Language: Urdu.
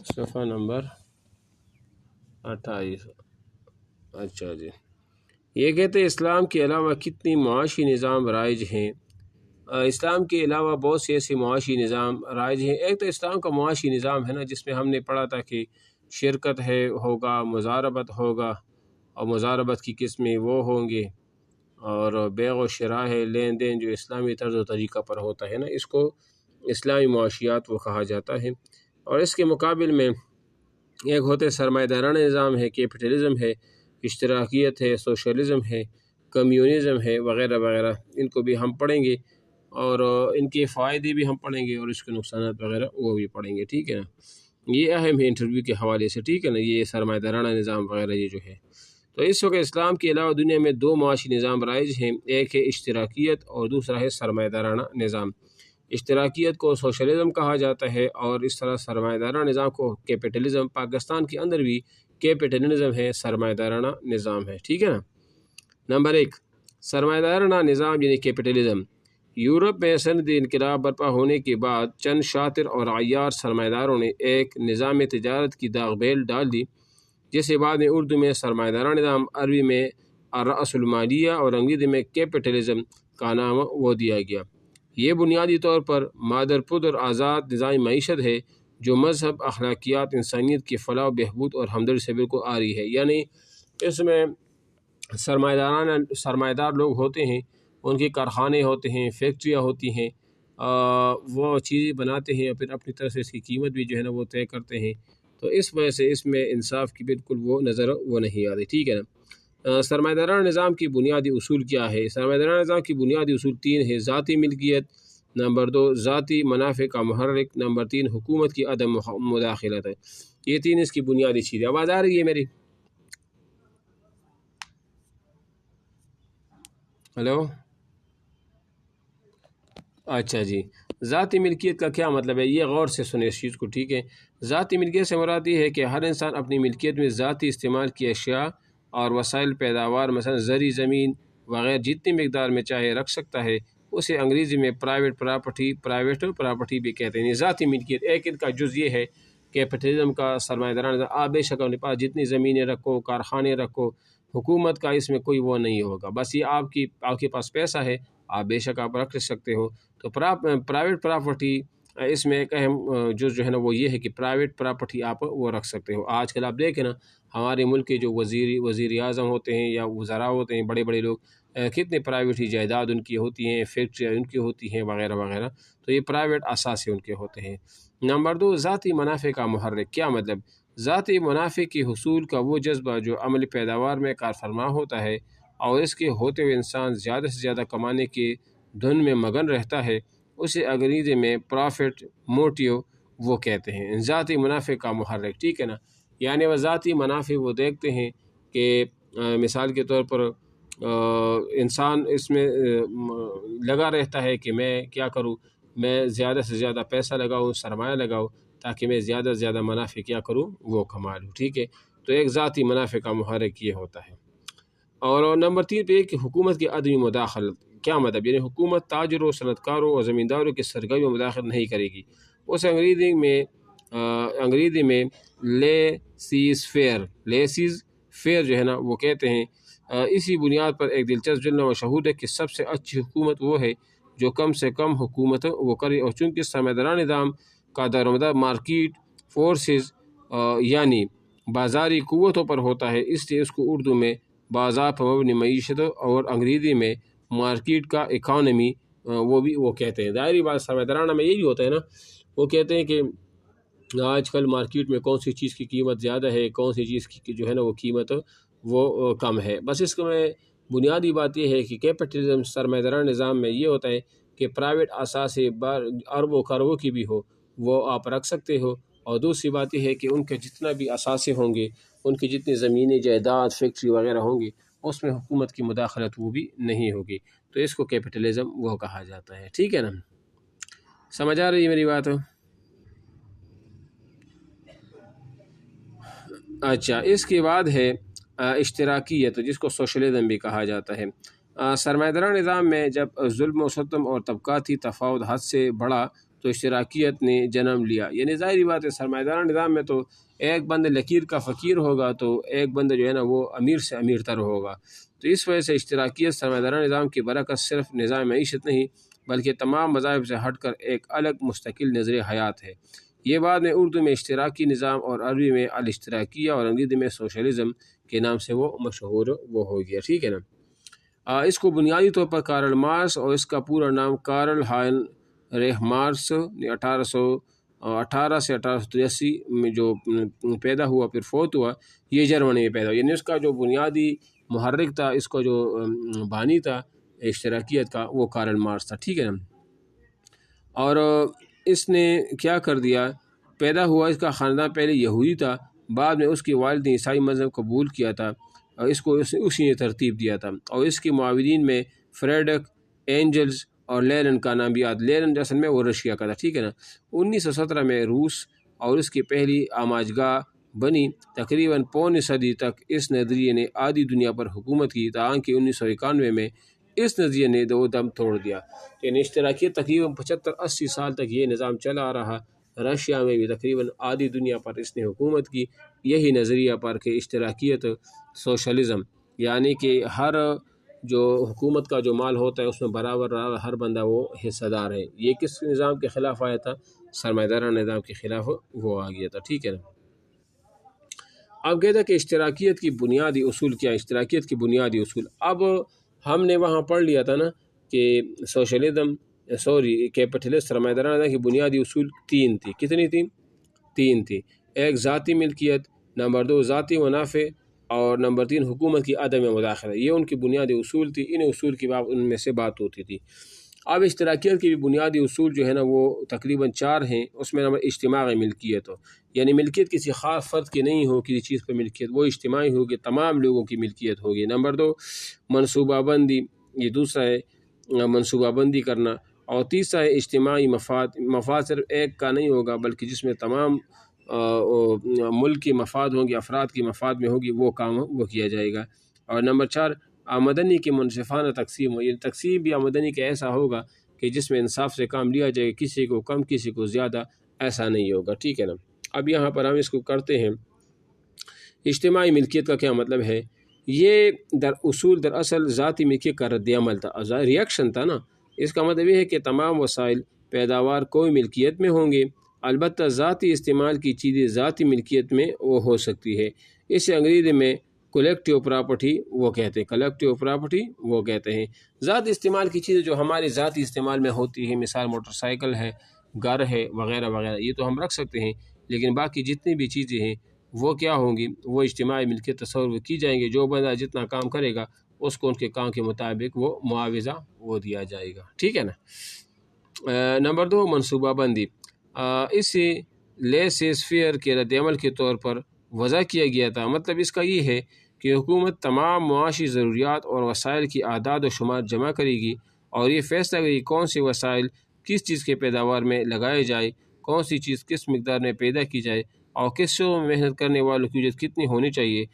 صفحہ نمبر 28۔ اچھا جی، یہ کہتے ہیں اسلام کے علاوہ کتنی معاشی نظام رائج ہیں۔ اسلام کے علاوہ بہت سے ایسے معاشی نظام رائج ہیں۔ ایک تو اسلام کا معاشی نظام ہے نا، جس میں ہم نے پڑھا تھا کہ شرکت ہوگا، مضاربت ہوگا، اور مضاربت کی قسمیں وہ ہوں گے، اور بیع و شراء ہے، لین دین جو اسلامی طرز و طریقہ پر ہوتا ہے نا، اس کو اسلامی معاشیات وہ کہا جاتا ہے۔ اور اس کے مقابل میں ایک ہوتے سرمایہ دارانہ نظام ہے، کیپٹلزم ہے، اشتراکیت ہے، سوشلزم ہے، کمیونزم ہے، وغیرہ وغیرہ۔ ان کو بھی ہم پڑھیں گے، اور ان کے فائدے بھی ہم پڑھیں گے، اور اس کے نقصانات وغیرہ وہ بھی پڑھیں گے، ٹھیک ہے نا۔ یہ اہم ہے انٹرویو کے حوالے سے، ٹھیک ہے نا، یہ سرمایہ دارانہ نظام وغیرہ یہ جو ہے۔ تو اس وقت اسلام کے علاوہ دنیا میں دو معاشی نظام رائج ہیں، ایک ہے اشتراکیت اور دوسرا ہے سرمایہ دارانہ نظام۔ اشتراکیت کو سوشلزم کہا جاتا ہے، اور اس طرح سرمایہ دارانہ نظام کو کیپٹلزم۔ پاکستان کے اندر بھی کیپٹلزم ہے، سرمایہ دارانہ نظام ہے، ٹھیک ہے نا۔ نمبر 1، سرمایہ دارانہ نظام یعنی کیپٹلزم۔ یورپ میں صنعتی انقلاب برپا ہونے کے بعد چند شاطر اور عیار سرمایہ داروں نے ایک نظام تجارت کی داغ بیل ڈال دی، جسے بعد میں اردو میں سرمایہ دارانہ نظام، عربی میں الرأس المالیہ اور انگریزی میں کیپٹلزم کا نام وہ دیا گیا۔ یہ بنیادی طور پر مادر پدر آزاد نظام معیشت ہے، جو مذہب، اخلاقیات، انسانیت کی فلاح و بہبود اور ہمدردی سے بالکل آ رہی ہے۔ یعنی اس میں سرمایہ دار لوگ ہوتے ہیں، ان کے کارخانے ہوتے ہیں، فیکٹریاں ہوتی ہیں، وہ چیزیں بناتے ہیں، اور پھر اپنی طرف سے اس کی قیمت بھی جو ہے نا وہ طے کرتے ہیں۔ تو اس وجہ سے اس میں انصاف کی بالکل وہ نظر وہ نہیں آتی، ٹھیک ہے نا۔ سرمایہ دارانہ نظام کی بنیادی اصول کیا ہے؟ سرمایہ دارانہ نظام کی بنیادی اصول 3 ہے: ذاتی ملکیت، نمبر 2 ذاتی منافع کا محرک، نمبر 3 حکومت کی عدم مداخلت ہے۔ یہ 3 اس کی بنیادی چیزیں۔ آواز آ رہی ہے میری؟ ہلو، اچھا جی۔ ذاتی ملکیت کا کیا مطلب ہے؟ یہ غور سے سنیں اس چیز کو، ٹھیک ہے۔ ذاتی ملکیت سے مراد یہ ہے کہ ہر انسان اپنی ملکیت میں ذاتی استعمال کی اشیاء اور وسائل پیداوار، مثلا زرعی زمین وغیرہ، جتنی مقدار میں چاہے رکھ سکتا ہے۔ اسے انگریزی میں پرائیویٹ پراپرٹی بھی کہتے ہیں۔ ذاتی ملکیت ایک ان کا جز یہ ہے کیپٹلزم کا، سرمایہ دارانہ۔ آپ بے شک اپنے پاس جتنی زمینیں رکھو، کارخانے رکھو، حکومت کا اس میں کوئی وہ نہیں ہوگا، بس یہ آپ کے پاس پیسہ ہے، آپ بے شک آپ رکھ سکتے ہو۔ تو پرائیویٹ پراپرٹی اس میں ایک اہم جو ہے نا وہ یہ ہے کہ پرائیویٹ پراپرٹی آپ وہ رکھ سکتے ہو۔ آج کل آپ دیکھیں نا، ہمارے ملک کے جو وزیر اعظم ہوتے ہیں یا وزراء ہوتے ہیں، بڑے بڑے لوگ، کتنے پرائیویٹ ہی جائیداد ان کی ہوتی ہیں، فیکٹریاں ان کی ہوتی ہیں، وغیرہ وغیرہ۔ تو یہ پرائیویٹ اثاثے ان کے ہوتے ہیں۔ نمبر 2، ذاتی منافع کا محرک۔ کیا مطلب؟ ذاتی منافع کے حصول کا وہ جذبہ جو عملی پیداوار میں کار فرما ہوتا ہے، اور اس کے ہوتے ہوئے انسان زیادہ سے زیادہ کمانے کی دھن میں مگن رہتا ہے، اسے انگریزی میں پرافٹ موٹیو وہ کہتے ہیں، ذاتی منافع کا محرک، ٹھیک ہے نا۔ یعنی وہ ذاتی منافع وہ دیکھتے ہیں کہ مثال کے طور پر انسان اس میں لگا رہتا ہے کہ میں کیا کروں، میں زیادہ سے زیادہ پیسہ لگاؤں، سرمایہ لگاؤں، تاکہ میں زیادہ سے زیادہ منافع کیا کروں، وہ کما لوں، ٹھیک ہے۔ تو ایک ذاتی منافع کا محرک یہ ہوتا ہے۔ اور نمبر 3 پہ کہ حکومت کی عدمی مداخلت۔ کیا مطلب؟ یعنی حکومت تاجروں، صنعت کاروں اور زمینداروں کی سرگرمیوں میں مداخلت نہیں کرے گی۔ اس انگریزی میں لیسیز فیئر جو ہے نا وہ کہتے ہیں۔ اسی بنیاد پر ایک دلچسپ جملہ مشہور ہے کہ سب سے اچھی حکومت وہ ہے جو کم سے کم حکومت وہ کرے۔ اور چونکہ سرمایہ دارانہ نظام کا دار و مدار مارکیٹ فورسز یعنی بازاری قوتوں پر ہوتا ہے، اس لیے اس کو اردو میں بازار پر مبنی معیشت اور انگریزی میں مارکیٹ کا اکانومی وہ کہتے ہیں۔ ظاہری بات سرمایہ دارانہ میں یہی ہوتا ہے نا، وہ کہتے ہیں کہ آج کل مارکیٹ میں کون سی چیز کی قیمت زیادہ ہے، کون سی چیز کی جو ہے نا وہ قیمت وہ کم ہے۔ بس اس میں بنیادی بات یہ ہے کہ کیپٹلزم سرمایہ دارانہ نظام میں یہ ہوتا ہے کہ پرائیویٹ اثاثے اربوں خربوں کی بھی ہو، وہ آپ رکھ سکتے ہو۔ اور دوسری بات یہ ہے کہ ان کے جتنا بھی اثاثے ہوں گے، ان کی جتنی زمینیں، جائیداد، فیکٹری وغیرہ ہوں گی، اس میں حکومت کی مداخلت وہ بھی نہیں ہوگی۔ تو اس کو کیپٹلزم وہ کہا جاتا ہے، ٹھیک ہے نا۔ سمجھ آ رہی ہے میری بات؟ اچھا، اس کے بعد ہے اشتراکیت، جس کو سوشلزم بھی کہا جاتا ہے۔ سرمایہ دارانہ نظام میں جب ظلم و ستم اور طبقاتی تفاوت حد سے بڑھا تو اشتراکیت نے جنم لیا۔ یعنی ظاہری بات ہے سرمایہ دارانہ نظام میں تو ایک بندہ لکیر کا فقیر ہوگا تو ایک بندہ جو ہے نا وہ امیر سے امیر تر ہوگا۔ تو اس وجہ سے اشتراکیت سرمایہ دارانہ نظام کی برعکس صرف نظام معیشت نہیں بلکہ تمام مذاہب سے ہٹ کر ایک الگ مستقل نظر حیات ہے۔ یہ بعد میں اردو میں اشتراکی نظام اور عربی میں الاشتراکیہ اور انگریزی میں سوشلزم کے نام سے وہ مشہور وہ ہو گیا، ٹھیک ہے نا۔ اس کو بنیادی طور پر کارل مارکس اور اس کا پورا نام کارل ہائنریچ مارکس نے 1818 سے 1883 میں جو پیدا ہوا پھر فوت ہوا، یہ جرمنی میں پیدا ہوا۔ یعنی اس کا جو بنیادی محرک تھا، اس کا جو بانی تھا اشتراکیت کا، وہ کارل مارکس تھا، ٹھیک ہے نا۔ اور اس نے کیا کر دیا، پیدا ہوا اس کا خاندان پہلے یہودی تھا، بعد میں اس کی والد نے عیسائی مذہب قبول کیا تھا اور اس کو اسی نے ترتیب دیا تھا۔ اور اس کے معاونین میں فریڈرک اینجلز اور لینن کا نام بھی یاد، لینن اصل میں وہ رشیا کا تھا، ٹھیک ہے نا۔ 1917 میں روس اور اس کی پہلی آماجگاہ بنی۔ تقریباً پونے صدی تک اس نظریے نے آدھی دنیا پر حکومت کی، تاکہ 1991 میں اس نظریے نے دو دم توڑ دیا۔ یعنی اشتراکیت تقریباً 75-80 سال تک یہ نظام چلا آ رہا۔ رشیا میں بھی تقریباً آدھی دنیا پر اس نے حکومت کی، یہی نظریہ پر کہ اشتراکیت سوشلزم، یعنی کہ ہر جو حکومت کا جو مال ہوتا ہے اس میں برابر ہر بندہ وہ حصہ دار ہے۔ یہ کس نظام کے خلاف آیا تھا؟ سرمایہ دارانہ نظام کے خلاف وہ آ گیا تھا، ٹھیک ہے نا۔ اب کہتا ہے کہ اشتراکیت کی بنیادی اصول کیا ہے؟ اشتراکیت کی بنیادی اصول اب ہم نے وہاں پڑھ لیا تھا نا کہ کیپٹلسٹ سرمایہ دارانہ کی بنیادی اصول 3 تھی۔ کتنی تھی؟ 3 تھی۔ ایک ذاتی ملکیت، نمبر 2 ذاتی منافع، اور نمبر 3 حکومت کی عدم مداخلت۔ یہ ان کی بنیادی اصول تھی، ان اصول کی ان میں سے بات ہوتی تھی۔ اب اشتراکیت کی بھی بنیادی اصول جو ہے نا وہ تقریباً 4 ہیں۔ اس میں نمبر اجتماعی ملکیت ہو، یعنی ملکیت کسی خاص فرد کی نہیں ہو، کسی چیز پہ ملکیت وہ اجتماعی ہوگی، تمام لوگوں کی ملکیت ہوگی۔ نمبر 2 منصوبہ بندی، یہ دوسرا ہے منصوبہ بندی کرنا، اور تیسرا ہے اجتماعی مفاد صرف ایک کا نہیں ہوگا بلکہ جس میں تمام ملک کی مفاد ہوں گے، افراد کی مفاد میں ہوگی، وہ کام وہ کیا جائے گا۔ اور نمبر 4 آمدنی کی منصفانہ تقسیم ہو، یہ تقسیم بھی آمدنی کا ایسا ہوگا کہ جس میں انصاف سے کام لیا جائے، کسی کو کم کسی کو زیادہ ایسا نہیں ہوگا، ٹھیک ہے نا۔ اب یہاں پر ہم اس کو کرتے ہیں، اجتماعی ملکیت کا کیا مطلب ہے؟ یہ دراصل ذاتی ملکیت کا رد عمل تھا، ریئیکشن تھا نا۔ اس کا مطلب یہ ہے کہ تمام وسائل پیداوار کوئی ملکیت میں ہوں گے، البتہ ذاتی استعمال کی چیزیں ذاتی ملکیت میں وہ ہو سکتی ہے۔ اسے انگریزی میں کلیکٹیو پراپرٹی وہ کہتے ہیں، کلیکٹیو پراپرٹی وہ کہتے ہیں۔ ذاتی استعمال کی چیزیں جو ہمارے ذاتی استعمال میں ہوتی ہیں، مثال موٹر سائیکل ہے، گھر ہے، وغیرہ وغیرہ، یہ تو ہم رکھ سکتے ہیں، لیکن باقی جتنی بھی چیزیں ہیں وہ کیا ہوں گی؟ وہ اجتماعی ملکیت تصور کی جائیں گے۔ جو بندہ جتنا کام کرے گا اس کو ان کے کام کے مطابق وہ معاوضہ وہ دیا جائے گا، ٹھیک ہے نا۔ نمبر 2 منصوبہ بندی، اسے لیسیز فیئر کے رد عمل کے طور پر وضع کیا گیا تھا۔ مطلب اس کا یہ ہے کہ حکومت تمام معاشی ضروریات اور وسائل کی اعداد و شمار جمع کرے گی اور یہ فیصلہ کرے گی کون سے وسائل کس چیز کے پیداوار میں لگائے جائے، کون سی چیز کس مقدار میں پیدا کی جائے، اور کس شعبے میں محنت کرنے والوں کی اجرت کتنی ہونی چاہیے،